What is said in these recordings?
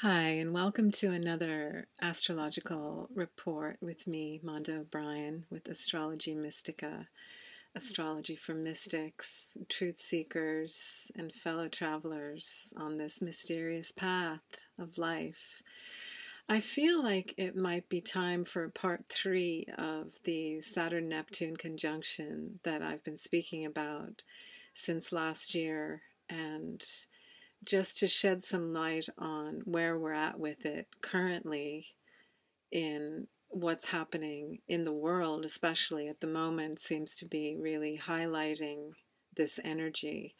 Hi, and welcome to another astrological report with me, Manda O'Brien, with Astrology Mystica, astrology for mystics, truth seekers, and fellow travelers on this mysterious path of life. I feel like it might be time for part three of the Saturn Neptune conjunction that I've been speaking about since last year, and just to shed some light on where we're at with it currently in what's happening in the world, especially at the moment, seems to be really highlighting this energy.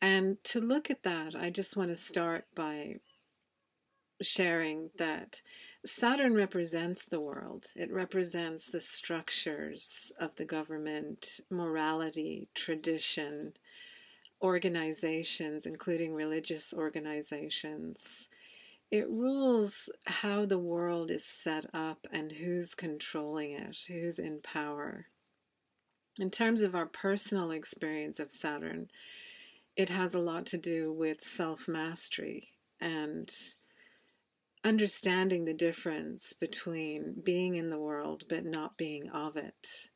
And to look at that, I just want to start by sharing that Saturn represents the world. It represents the structures of the government, morality, tradition, organizations, including religious organizations. It rules how the world is set up and who's controlling it, who's in power. In terms of our personal experience of Saturn, it has a lot to do with self-mastery and understanding the difference between being in the world but not being of it.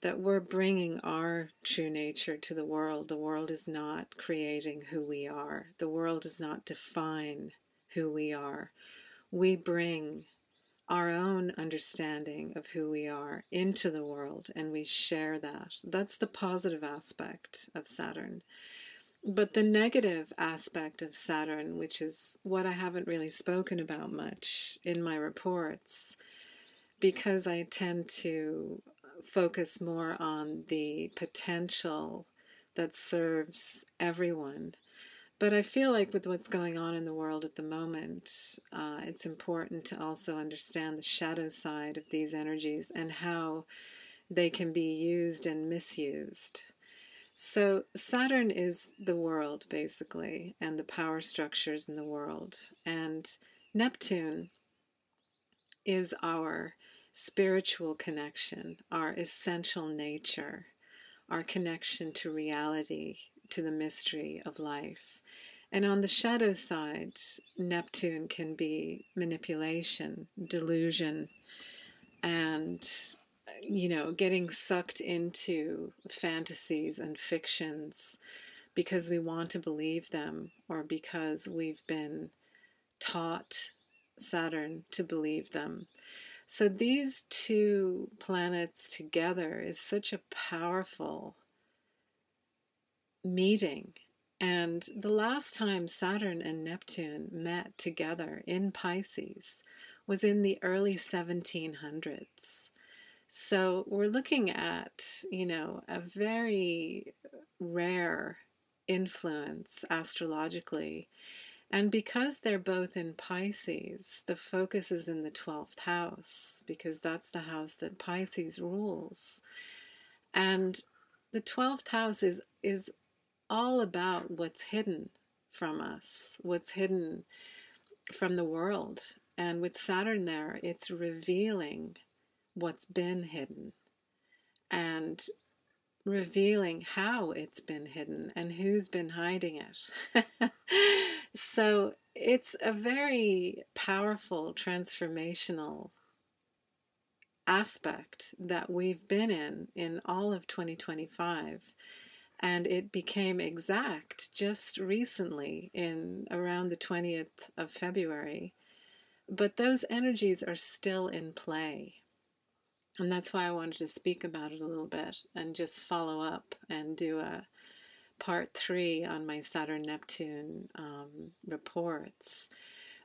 That we're bringing our true nature to the world. The world is not creating who we are. The world does not define who we are. We bring our own understanding of who we are into the world, and we share that. That's the positive aspect of Saturn. But the negative aspect of Saturn, which is what I haven't really spoken about much in my reports, because I tend to focus more on the potential that serves everyone. But I feel like with what's going on in the world at the moment, it's important to also understand the shadow side of these energies and how they can be used and misused. So Saturn is the world, basically, and the power structures in the world. And Neptune is our spiritual connection, our essential nature, our connection to reality, to the mystery of life. And on the shadow side, Neptune can be manipulation, delusion, and, getting sucked into fantasies and fictions because we want to believe them or because we've been taught Saturn to believe them. So these two planets together is such a powerful meeting. And the last time Saturn and Neptune met together in Pisces was in the early 1700s. So we're looking at, a very rare influence astrologically. And because they're both in Pisces, the focus is in the 12th house, because that's the house that Pisces rules. And the 12th house is all about what's hidden from us, what's hidden from the world. And with Saturn there, it's revealing what's been hidden and revealing how it's been hidden and who's been hiding it. So it's a very powerful transformational aspect that we've been in all of 2025. And it became exact just recently in around the 20th of February. But those energies are still in play. And that's why I wanted to speak about it a little bit and just follow up and do a part three on my Saturn Neptune reports.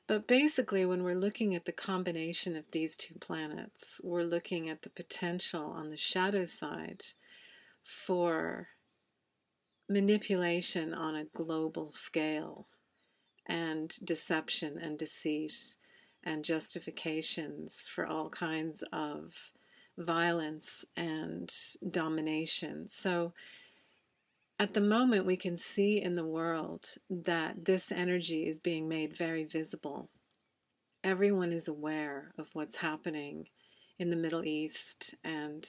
But basically, when we're looking at the combination of these two planets, we're looking at the potential on the shadow side for manipulation on a global scale, and deception and deceit and justifications for all kinds of violence and domination. So at the moment, we can see in the world that this energy is being made very visible. Everyone is aware of what's happening in the Middle East and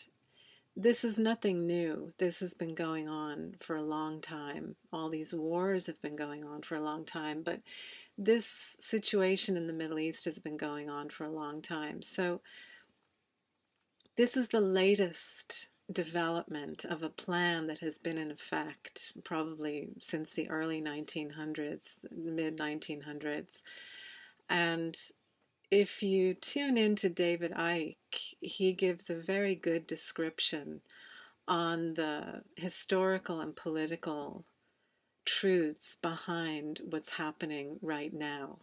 this is nothing new. This has been going on for a long time. All these wars have been going on for a long time, but this situation in the Middle East has been going on for a long time. So this is the latest development of a plan that has been in effect probably since the early 1900s, mid 1900s. And if you tune into David Icke, he gives a very good description on the historical and political truths behind what's happening right now.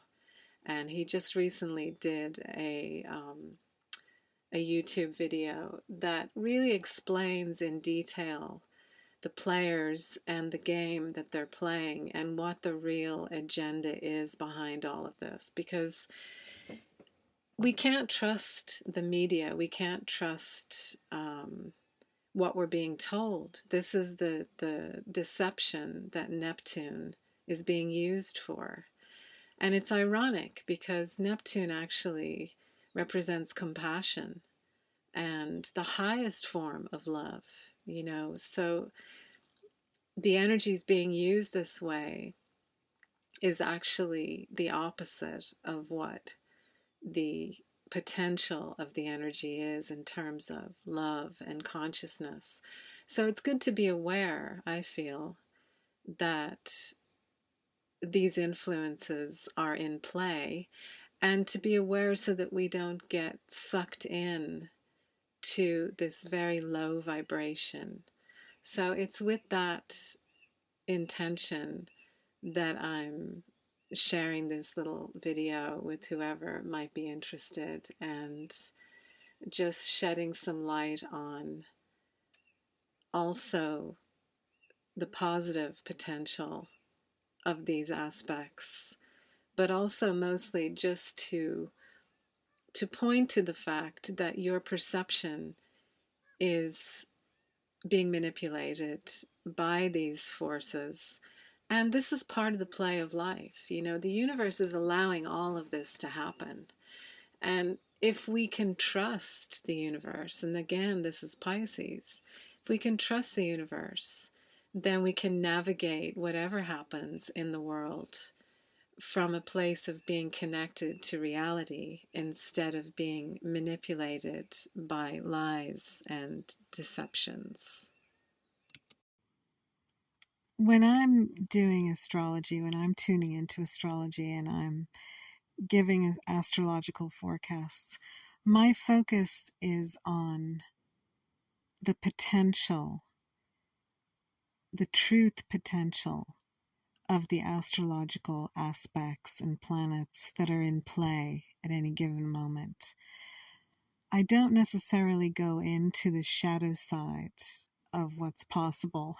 And he just recently did a YouTube video that really explains in detail the players and the game that they're playing and what the real agenda is behind all of this. Because we can't trust the media. We can't trust what we're being told. This is the deception that Neptune is being used for. And it's ironic because Neptune actually represents compassion and the highest form of love, you know. So the energies being used this way is actually the opposite of what the potential of the energy is in terms of love and consciousness. So it's good to be aware, I feel, that these influences are in play, and to be aware so that we don't get sucked in to this very low vibration. So it's with that intention that I'm sharing this little video with whoever might be interested, and just shedding some light on also the positive potential of these aspects, but also mostly just to point to the fact that your perception is being manipulated by these forces. And this is part of the play of life. You know, the universe is allowing all of this to happen. And if we can trust the universe, and again, this is Pisces, if we can trust the universe, then we can navigate whatever happens in the world from a place of being connected to reality instead of being manipulated by lies and deceptions. When I'm doing astrology, when I'm tuning into astrology and I'm giving astrological forecasts, my focus is on the potential, the truth potential of the astrological aspects and planets that are in play at any given moment. I don't necessarily go into the shadow side of what's possible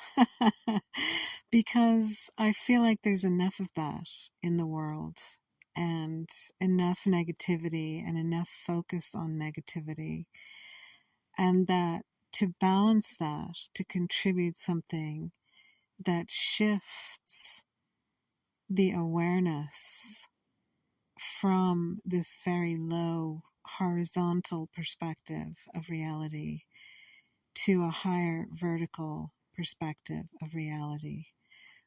because I feel like there's enough of that in the world, and enough negativity and enough focus on negativity, and that to balance that, to contribute something that shifts the awareness from this very low horizontal perspective of reality to a higher vertical perspective of reality,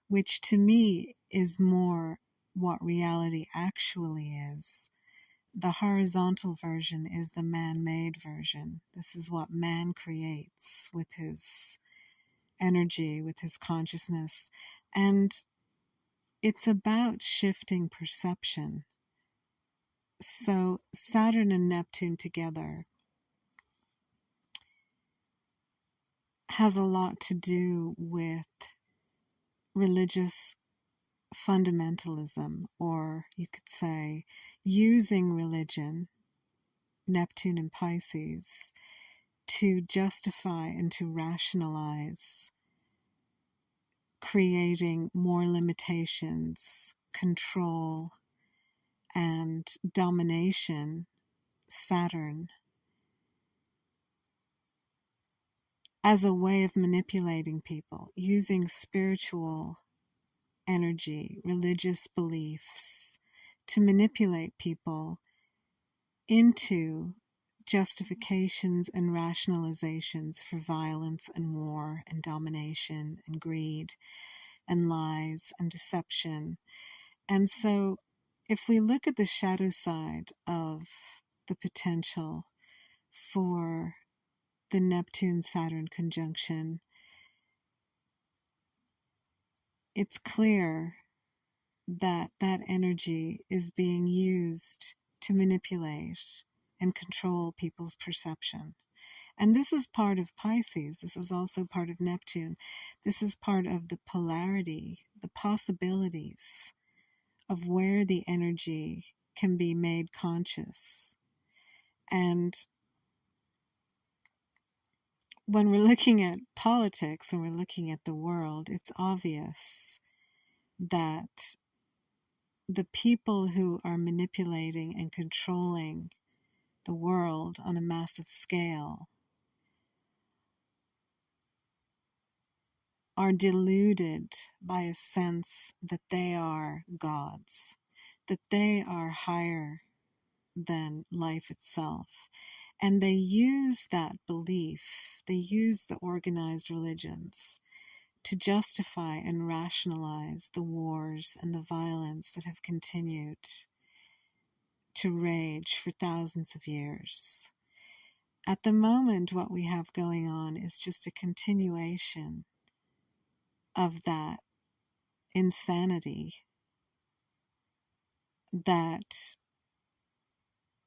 which to me is more what reality actually is. The horizontal version is the man-made version. This is what man creates with his energy, with his consciousness. And it's about shifting perception. So Saturn and Neptune together has a lot to do with religious fundamentalism, or you could say using religion, Neptune and Pisces, to justify and to rationalize creating more limitations, control, and domination. Saturn, as a way of manipulating people, using spiritual energy, religious beliefs, to manipulate people into justifications and rationalizations for violence and war and domination and greed and lies and deception. And so if we look at the shadow side of the potential for the Neptune-Saturn conjunction, it's clear that that energy is being used to manipulate and control people's perception. And this is part of Pisces. This is also part of Neptune. This is part of the polarity, the possibilities of where the energy can be made conscious. And when we're looking at politics and we're looking at the world, it's obvious that the people who are manipulating and controlling the world on a massive scale are deluded by a sense that they are gods, that they are higher than life itself. And they use that belief, they use the organized religions to justify and rationalize the wars and the violence that have continued to rage for thousands of years. At the moment, what we have going on is just a continuation of that insanity that,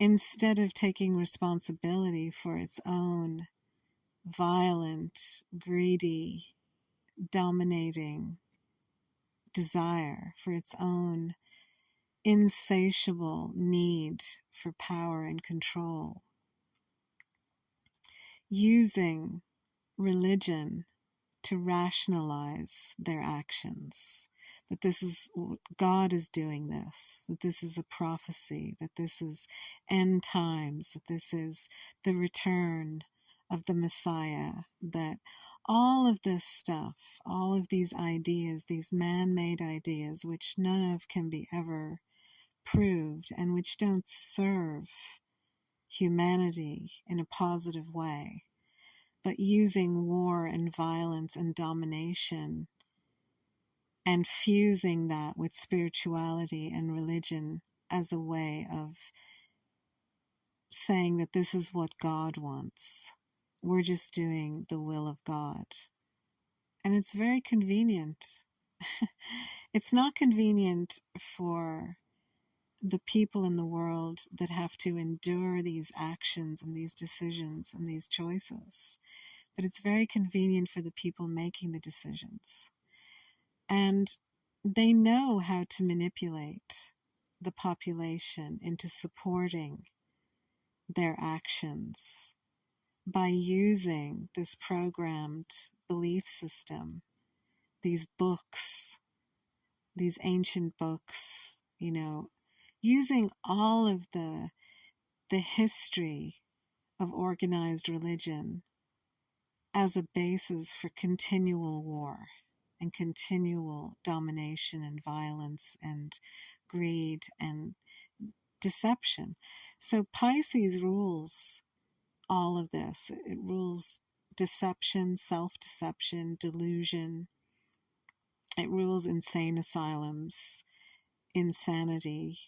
instead of taking responsibility for its own violent, greedy, dominating desire, for its own insatiable need for power and control, using religion to rationalize their actions, that this is God is doing this, that this is a prophecy, that this is end times, that this is the return of the Messiah, that all of this stuff, all of these ideas, these man-made ideas, which none of can be ever proved and which don't serve humanity in a positive way, but using war and violence and domination and fusing that with spirituality and religion as a way of saying that this is what God wants. We're just doing the will of God. And it's very convenient. It's not convenient for the people in the world that have to endure these actions and these decisions and these choices. But it's very convenient for the people making the decisions. And they know how to manipulate the population into supporting their actions by using this programmed belief system, these books, these ancient books, using all of the history of organized religion as a basis for continual war and continual domination and violence and greed and deception. So Pisces rules all of this. It rules deception, self-deception, delusion. It rules insane asylums, insanity,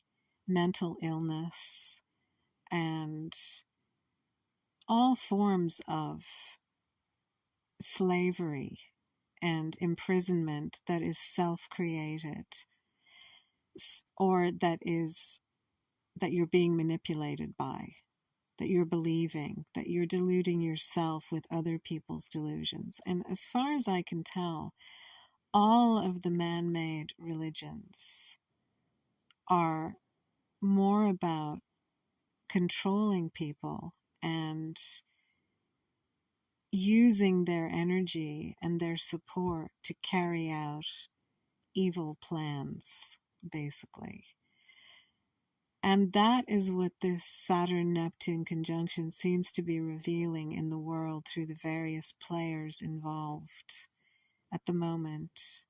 mental illness, and all forms of slavery and imprisonment that is self-created, or that you're being manipulated by, that you're believing, that you're deluding yourself with other people's delusions. And as far as I can tell, all of the man-made religions are more about controlling people and using their energy and their support to carry out evil plans, basically. And that is what this Saturn-Neptune conjunction seems to be revealing in the world through the various players involved at the moment,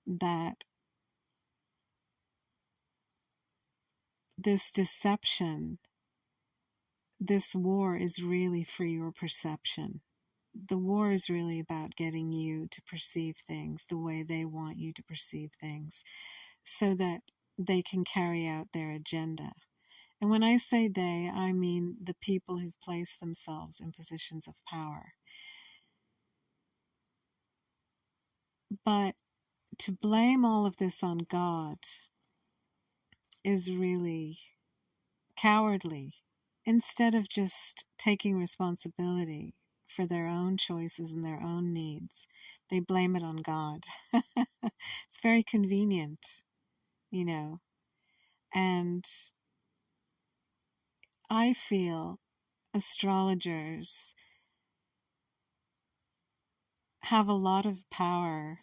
that this deception this war is really for your perception. The war is really about getting you to perceive things the way they want you to perceive things so that they can carry out their agenda. And when I say they, I mean the people who've placed themselves in positions of power. But to blame all of this on God is really cowardly. Instead of just taking responsibility for their own choices and their own needs, they blame it on God. It's very convenient, you know. And I feel astrologers have a lot of power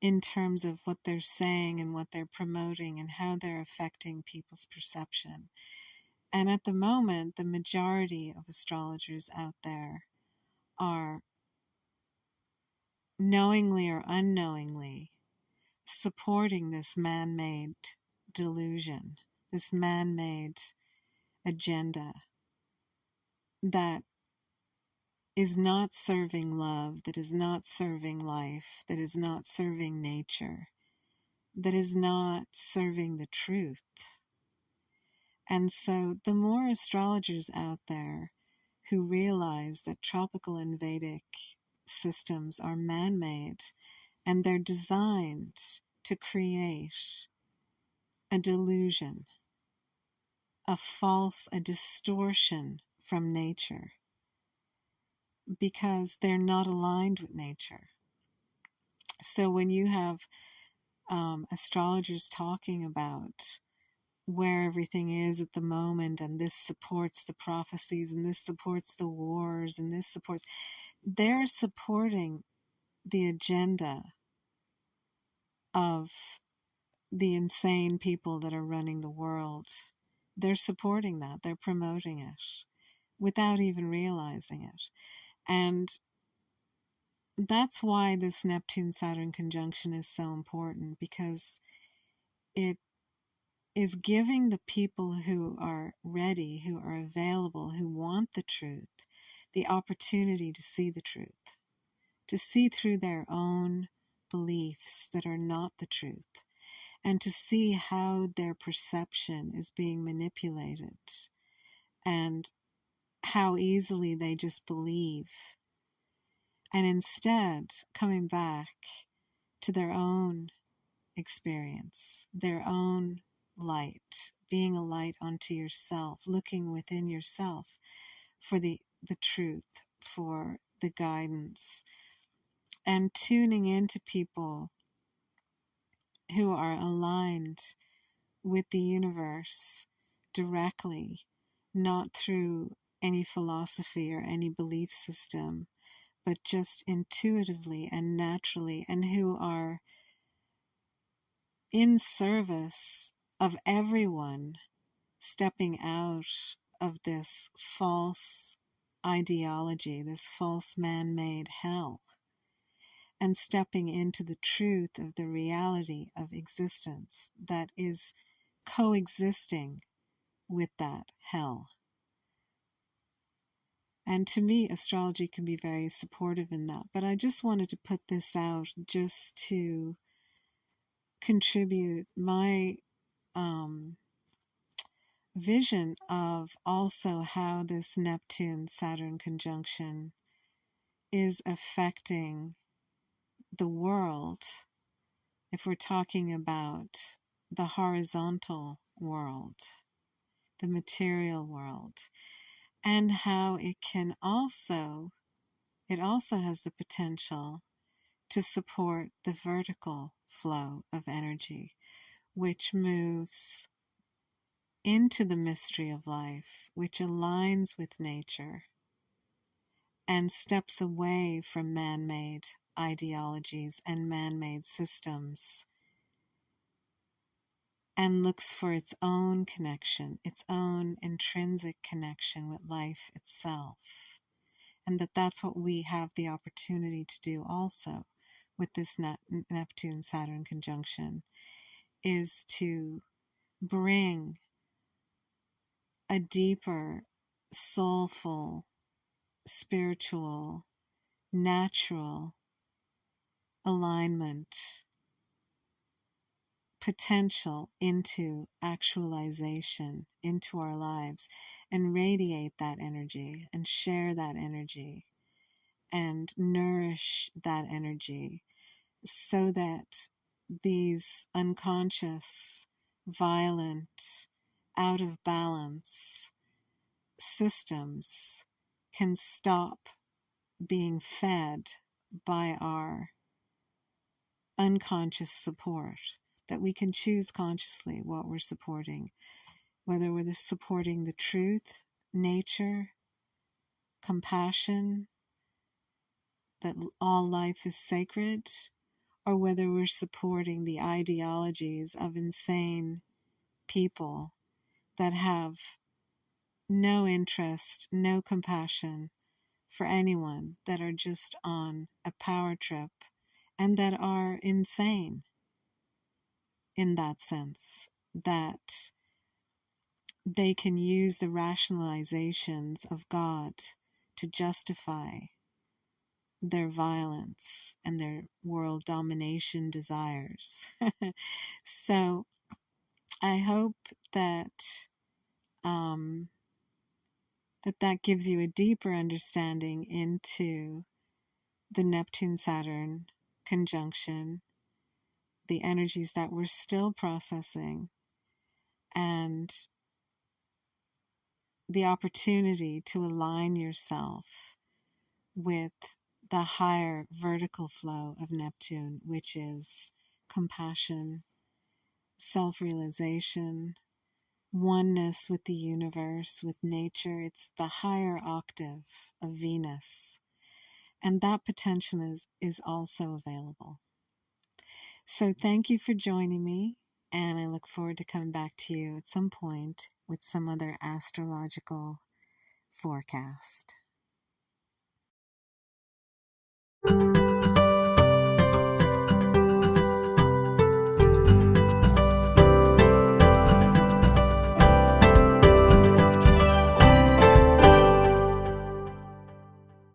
in terms of what they're saying and what they're promoting and how they're affecting people's perception. And at the moment, the majority of astrologers out there are knowingly or unknowingly supporting this man-made delusion, this man-made agenda that is not serving love, that is not serving life, that is not serving nature, that is not serving the truth. And so the more astrologers out there who realize that tropical and Vedic systems are man-made and they're designed to create a delusion, a distortion from nature, because they're not aligned with nature. So when you have astrologers talking about where everything is at the moment, and this supports the prophecies, and this supports the wars, and this supports, they're supporting the agenda of the insane people that are running the world. They're supporting that, they're promoting it without even realizing it. And that's why this Neptune-Saturn conjunction is so important, because it is giving the people who are ready, who are available, who want the truth, the opportunity to see the truth, to see through their own beliefs that are not the truth, and to see how their perception is being manipulated and how easily they just believe. And instead, coming back to their own experience, their own light, being a light unto yourself, looking within yourself for the truth, for the guidance, and tuning into people who are aligned with the universe directly, not through any philosophy or any belief system, but just intuitively and naturally, and who are in service of everyone, stepping out of this false ideology, this false man-made hell, and stepping into the truth of the reality of existence that is coexisting with that hell. And to me, astrology can be very supportive in that. But I just wanted to put this out just to contribute my vision of also how this Neptune-Saturn conjunction is affecting the world, if we're talking about the horizontal world, the material world, and how it also has the potential to support the vertical flow of energy, which moves into the mystery of life, which aligns with nature and steps away from man-made ideologies and man-made systems, and looks for its own connection, its own intrinsic connection with life itself. And that's what we have the opportunity to do also with this Neptune-Saturn conjunction, is to bring a deeper soulful, spiritual, natural alignment potential into actualization into our lives, and radiate that energy and share that energy and nourish that energy, so that these unconscious, violent, out of balance systems can stop being fed by our unconscious support, that we can choose consciously what we're supporting, whether we're supporting the truth, nature, compassion, that all life is sacred, or whether we're supporting the ideologies of insane people that have no interest, no compassion for anyone, that are just on a power trip and that are insane in that sense, that they can use the rationalizations of God to justify their violence and their world domination desires. So I hope that that gives you a deeper understanding into the Neptune-Saturn conjunction, the energies that we're still processing, and the opportunity to align yourself with the higher vertical flow of Neptune, which is compassion, self-realization, oneness with the universe, with nature. It's the higher octave of Venus. And that potential is also available. So thank you for joining me, and I look forward to coming back to you at some point with some other astrological forecast.